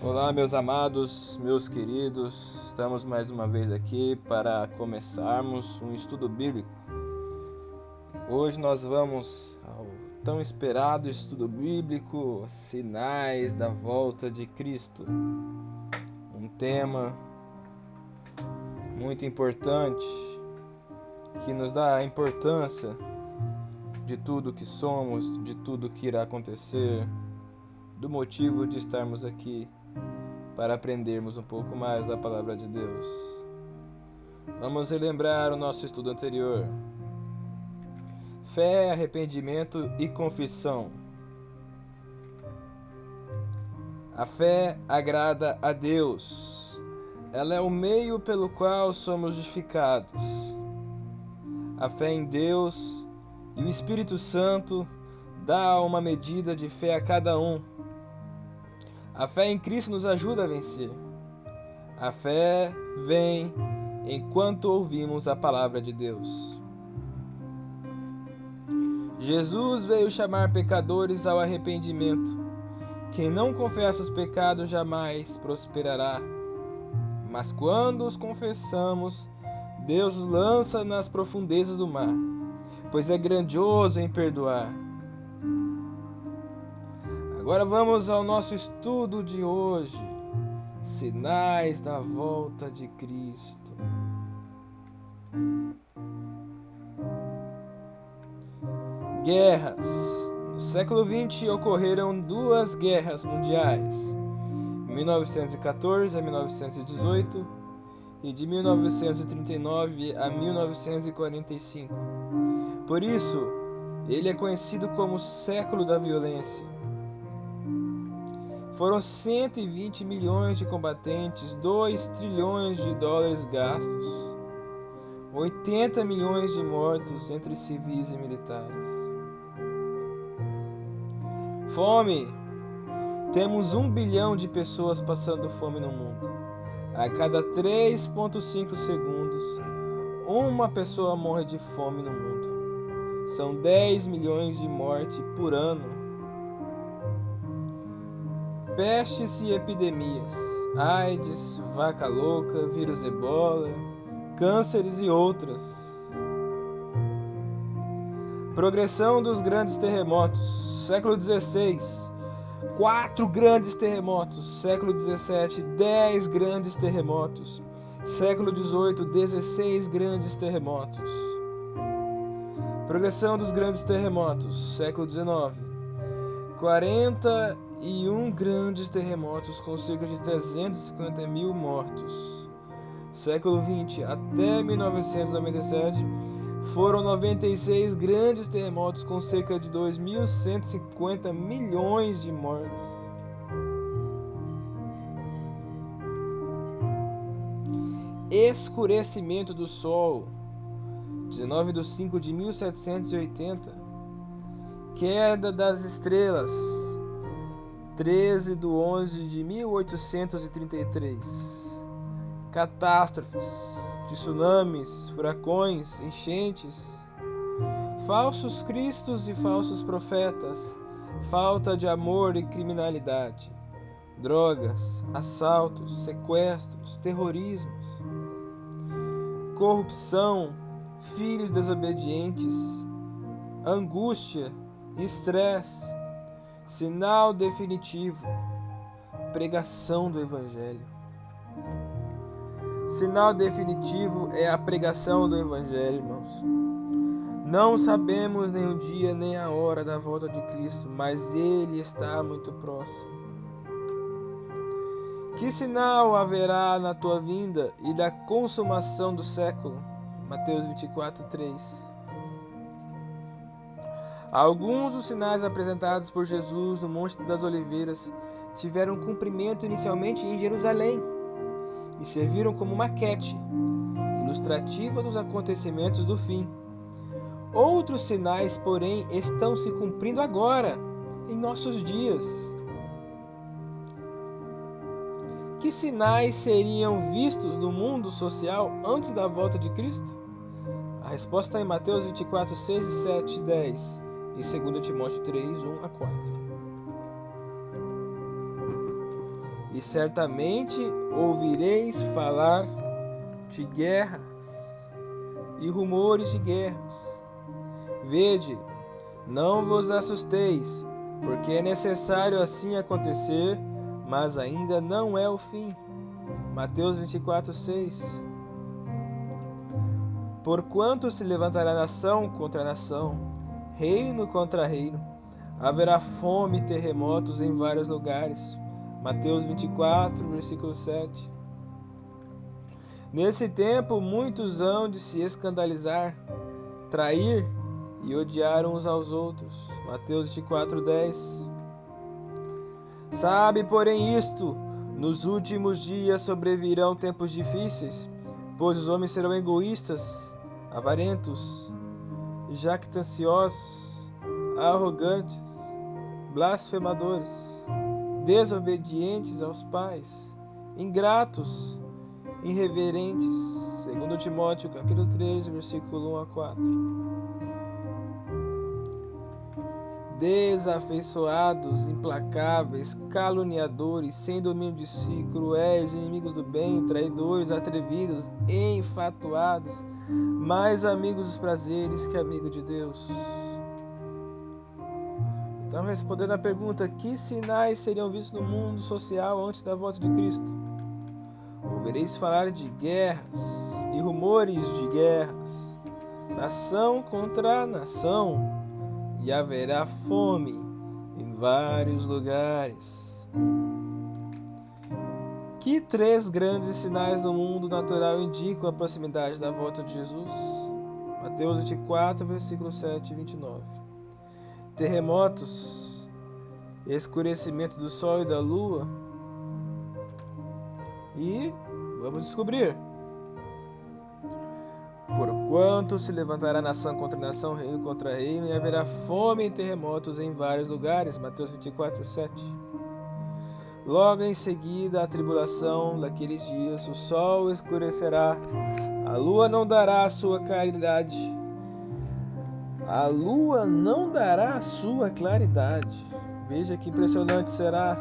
Olá, meus amados, meus queridos, estamos mais uma vez aqui para começarmos um estudo bíblico. Hoje nós vamos ao tão esperado estudo bíblico, Sinais da Volta de Cristo. Um tema muito importante que nos dá a importância de tudo que somos, de tudo que irá acontecer, do motivo de estarmos aqui para aprendermos um pouco mais da palavra de Deus. Vamos relembrar o nosso estudo anterior. Fé, arrependimento e confissão. A fé agrada a Deus. Ela é o meio pelo qual somos justificados. A fé em Deus e o Espírito Santo dá uma medida de fé a cada um. A fé em Cristo nos ajuda a vencer. A fé vem enquanto ouvimos a palavra de Deus. Jesus veio chamar pecadores ao arrependimento. Quem não confessa os pecados jamais prosperará. Mas quando os confessamos, Deus os lança nas profundezas do mar, pois é grandioso em perdoar. Agora vamos ao nosso estudo de hoje. Sinais da volta de Cristo. Guerras. No século XX ocorreram duas guerras mundiais, 1914 a 1918 e de 1939 a 1945. Por isso, ele é conhecido como o século da violência. Foram 120 milhões de combatentes, 2 trilhões de dólares gastos, 80 milhões de mortos entre civis e militares. Fome. Temos 1 bilhão de pessoas passando fome no mundo. A cada 3,5 segundos, uma pessoa morre de fome no mundo. São 10 milhões de mortes por ano. Pestes e epidemias, AIDS, vaca louca, vírus ebola, cânceres e outras. Progressão dos grandes terremotos, século XVI, 4 grandes terremotos, século XVII, 10 grandes terremotos, século XVIII, 16 grandes terremotos. Progressão dos grandes terremotos, século XIX, 41 grandes terremotos com cerca de 350 mil mortos. Século XX até 1997 foram 96 grandes terremotos com cerca de 2.150 milhões de mortos. Escurecimento do Sol, 19/5/1780. Queda das estrelas, 13/11/1833. Catástrofes, tsunamis, furacões, enchentes. Falsos cristos e falsos profetas. Falta de amor e criminalidade. Drogas, assaltos, sequestros, terrorismos. Corrupção, filhos desobedientes. Angústia, estresse. Sinal definitivo, pregação do Evangelho. Sinal definitivo é a pregação do Evangelho, irmãos. Não sabemos nem o dia nem a hora da volta de Cristo, mas Ele está muito próximo. Que sinal haverá na tua vinda e da consumação do século? Mateus 24:3. Alguns dos sinais apresentados por Jesus no Monte das Oliveiras tiveram cumprimento inicialmente em Jerusalém e serviram como maquete, ilustrativa dos acontecimentos do fim. Outros sinais, porém, estão se cumprindo agora, em nossos dias. Que sinais seriam vistos no mundo social antes da volta de Cristo? A resposta está em Mateus 24:6 e 7, 10. E 2 Timóteo 3, 1 a 4. e certamente ouvireis falar de guerras e rumores de guerras. Vede, não vos assusteis, porque é necessário assim acontecer, mas ainda não é o fim. Mateus 24:6. Porquanto se levantará nação contra nação, reino contra reino, haverá fome e terremotos em vários lugares. Mateus 24, versículo 7. Nesse tempo muitos hão de se escandalizar, trair e odiar uns aos outros. Mateus 24:10. Sabe, porém, isto: nos últimos dias sobrevirão tempos difíceis, pois os homens serão egoístas, avarentos, jactanciosos, arrogantes, blasfemadores, desobedientes aos pais, ingratos, irreverentes. 2 Timóteo capítulo 3, versículo 1 a 4. Desafeiçoados, implacáveis, caluniadores, sem domínio de si, cruéis, inimigos do bem, traidores, atrevidos, enfatuados, mais amigos dos prazeres que amigos de Deus. Então, respondendo à pergunta, que sinais seriam vistos no mundo social antes da volta de Cristo? Ouvireis falar de guerras e rumores de guerras, nação contra nação, e haverá fome em vários lugares. Que três grandes sinais no mundo natural indicam a proximidade da volta de Jesus? Mateus 24, versículo 7 e 29. Terremotos, escurecimento do sol e da lua. E vamos descobrir. Porquanto se levantará nação contra nação, reino contra reino, e haverá fome e terremotos em vários lugares. Mateus 24, 7. Logo em seguida, a tribulação daqueles dias, o sol escurecerá, a lua não dará a sua claridade. A lua não dará a sua claridade. Veja que impressionante será.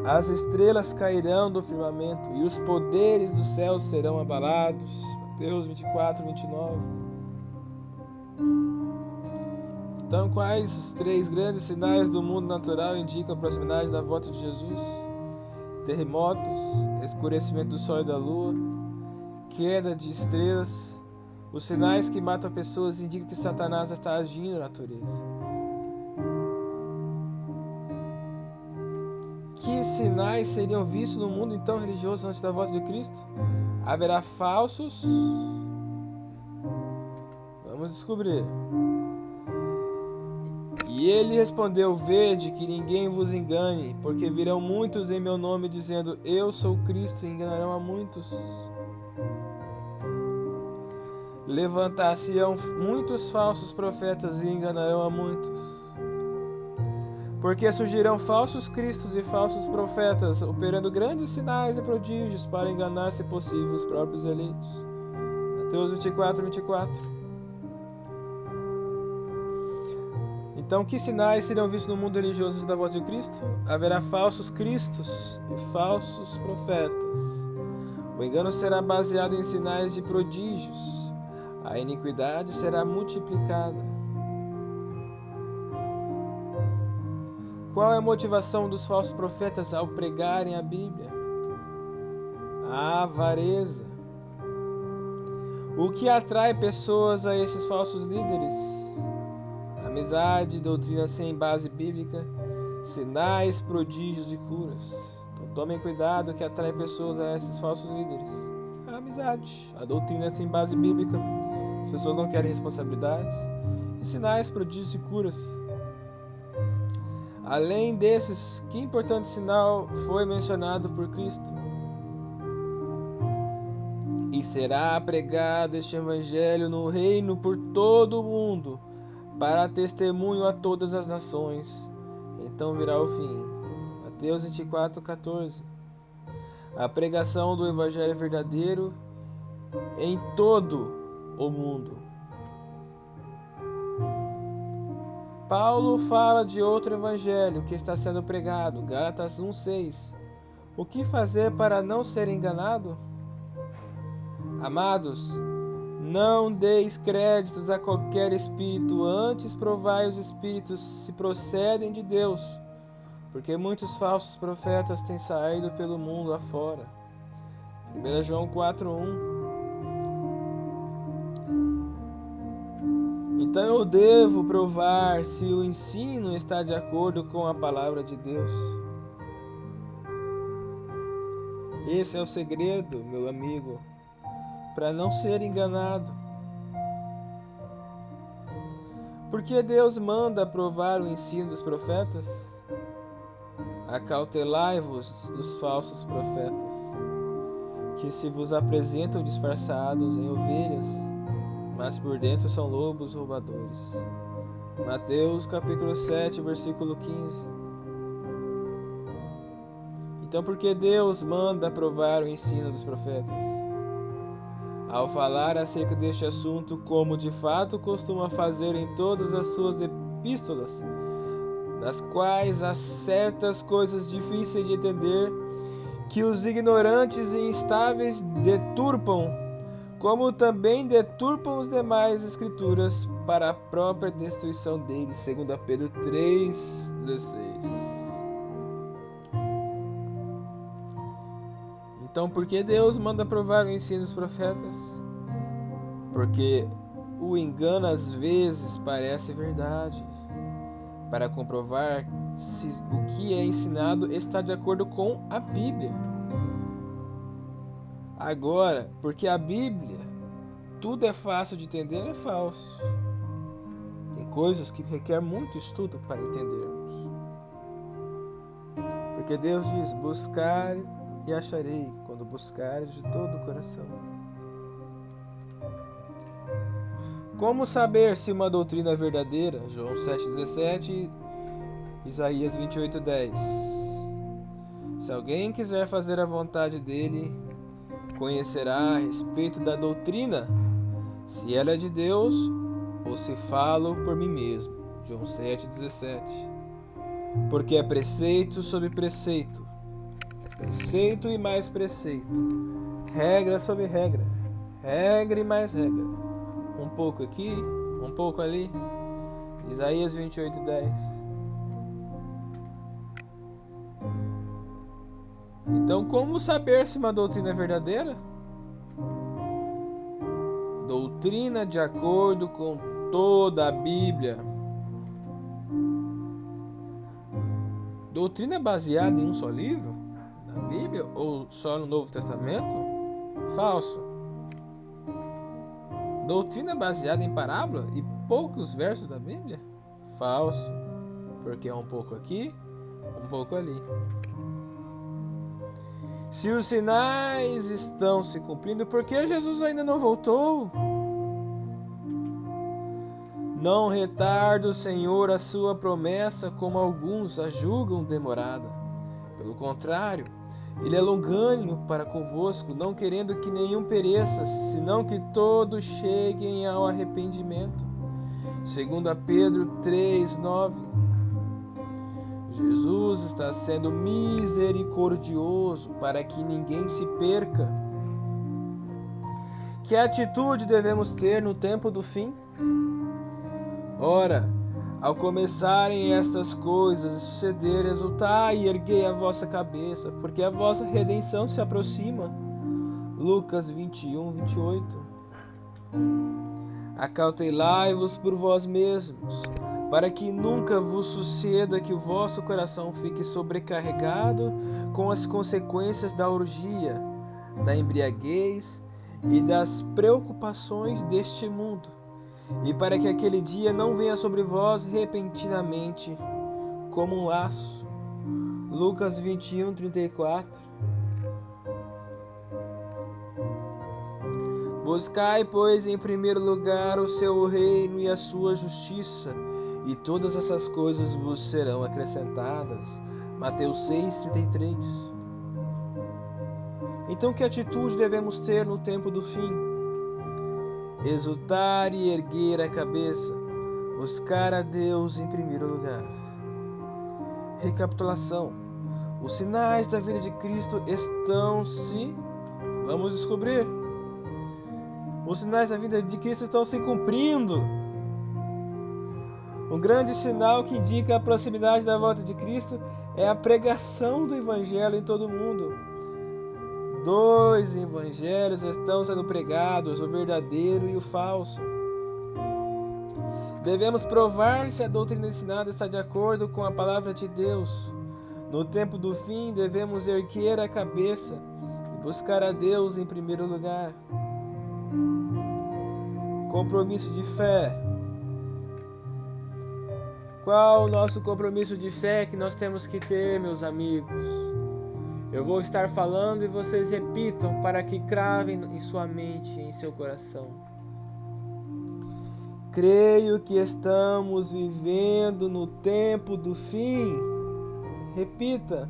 As estrelas cairão do firmamento, e os poderes do céu serão abalados. Mateus 24, 29. Então, quais os três grandes sinais do mundo natural indicam a proximidade da volta de Jesus? Terremotos, escurecimento do sol e da lua, queda de estrelas. Os sinais que matam pessoas indicam que Satanás está agindo na natureza. Que sinais seriam vistos no mundo então religioso antes da volta de Cristo? Haverá falsos? Vamos descobrir. E ele respondeu: vede que ninguém vos engane, porque virão muitos em meu nome dizendo: eu sou Cristo, e enganarão a muitos. Levantar-se-ão muitos falsos profetas e enganarão a muitos. Porque surgirão falsos cristos e falsos profetas, operando grandes sinais e prodígios para enganar, se possível, os próprios eleitos. Mateus 24, 24. Então, que sinais serão vistos no mundo religioso da volta de Cristo? Haverá falsos cristos e falsos profetas. O engano será baseado em sinais de prodígios. A iniquidade será multiplicada. Qual é a motivação dos falsos profetas ao pregarem a Bíblia? A avareza. O que atrai pessoas a esses falsos líderes? Amizade, doutrina sem base bíblica, sinais, prodígios e curas. Então tomem cuidado que atrai pessoas a esses falsos líderes. A amizade, a doutrina sem base bíblica, as pessoas não querem responsabilidades, e sinais, prodígios e curas. Além desses, que importante sinal foi mencionado por Cristo? E será pregado este evangelho no reino por todo o mundo, para testemunho a todas as nações. Então virá o fim. Mateus 24, 14. A pregação do evangelho verdadeiro em todo o mundo. Paulo fala de outro evangelho que está sendo pregado, Gálatas 1:6. O que fazer para não ser enganado? Amados, não deis créditos a qualquer espírito, antes provai os espíritos se procedem de Deus, porque muitos falsos profetas têm saído pelo mundo afora. 1 João 4:1. Então eu devo provar se o ensino está de acordo com a palavra de Deus. Esse é o segredo, meu amigo, para não ser enganado. Porque Deus manda provar o ensino dos profetas? Acautelai-vos dos falsos profetas, que se vos apresentam disfarçados em ovelhas, mas por dentro são lobos roubadores. Mateus capítulo 7, versículo 15. Então por que Deus manda provar o ensino dos profetas? Ao falar acerca deste assunto, como de fato costuma fazer em todas as suas epístolas, nas quais há certas coisas difíceis de entender, que os ignorantes e instáveis deturpam, como também deturpam as demais escrituras para a própria destruição deles. 2 Pedro 3,16. Então, por que Deus manda provar o ensino dos profetas? Porque o engano às vezes parece verdade, para comprovar se o que é ensinado está de acordo com a Bíblia. Agora, porque a Bíblia, tudo é fácil de entender, é falso. Tem coisas que requer muito estudo para entendermos. Porque Deus diz: buscar e acharei, quando buscares de todo o coração. Como saber se uma doutrina é verdadeira? João 7,17, Isaías 28,10. Se alguém quiser fazer a vontade dele, conhecerá a respeito da doutrina, se ela é de Deus ou se falo por mim mesmo. João 7,17. Porque é preceito sobre preceito, preceito e mais preceito, regra sobre regra, regra e mais regra, um pouco aqui, um pouco ali. Isaías 28:10. Então, como saber se uma doutrina é verdadeira? Doutrina de acordo com toda a Bíblia. Doutrina baseada em um só livro? Na Bíblia? Ou só no Novo Testamento? Falso. Doutrina baseada em parábola e poucos versos da Bíblia? Falso. Porque é um pouco aqui, um pouco ali. Se os sinais estão se cumprindo, por que Jesus ainda não voltou? Não retarda o Senhor a sua promessa, como alguns a julgam demorada. Pelo contrário, Ele é longânimo para convosco, não querendo que nenhum pereça, senão que todos cheguem ao arrependimento. 2 Pedro 3:9. Jesus está sendo misericordioso para que ninguém se perca. Que atitude devemos ter no tempo do fim? Ora, ao começarem estas coisas a suceder, exultai e erguei a vossa cabeça, porque a vossa redenção se aproxima. Lucas 21:28. Acautelai-vos por vós mesmos, para que nunca vos suceda que o vosso coração fique sobrecarregado com as consequências da orgia, da embriaguez e das preocupações deste mundo, e para que aquele dia não venha sobre vós repentinamente como um laço. Lucas 21:34. Buscai, pois, em primeiro lugar o seu reino e a sua justiça, e todas essas coisas vos serão acrescentadas. Mateus 6:33. Então, que atitude devemos ter no tempo do fim? Exultar e erguer a cabeça, buscar a Deus em primeiro lugar. Recapitulação: Os sinais da vida de Cristo estão se... Vamos descobrir. Os sinais da vida de Cristo estão se cumprindo. Um grande sinal que indica a proximidade da volta de Cristo é a pregação do Evangelho em todo o mundo. 2 evangelhos estão sendo pregados, o verdadeiro e o falso. Devemos provar se a doutrina ensinada está de acordo com a palavra de Deus. No tempo do fim, devemos erguer a cabeça e buscar a Deus em primeiro lugar. Compromisso de fé. Qual o nosso compromisso de fé que nós temos que ter, meus amigos? Eu vou estar falando e vocês repitam para que cravem em sua mente, em seu coração. Creio que estamos vivendo no tempo do fim. Repita.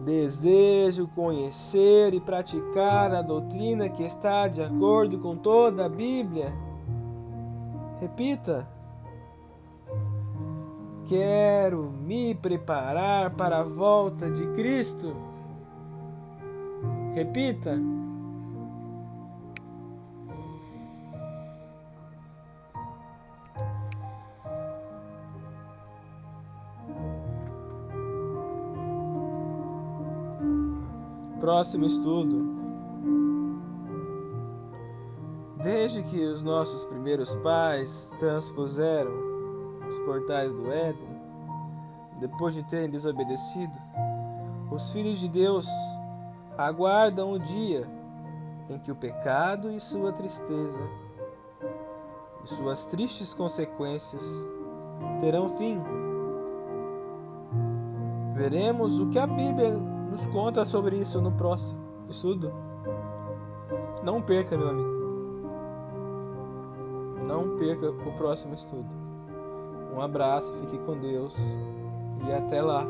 Desejo conhecer e praticar a doutrina que está de acordo com toda a Bíblia. Repita. Quero me preparar para a volta de Cristo. Repita. Próximo estudo. Desde que os nossos primeiros pais transpuseram os portais do Éden, depois de terem desobedecido, os filhos de Deus aguardam o dia em que o pecado e sua tristeza e suas tristes consequências terão fim. Veremos o que a Bíblia nos conta sobre isso no próximo estudo. Não perca, meu amigo. Não perca o próximo estudo. Um abraço, fique com Deus e até lá.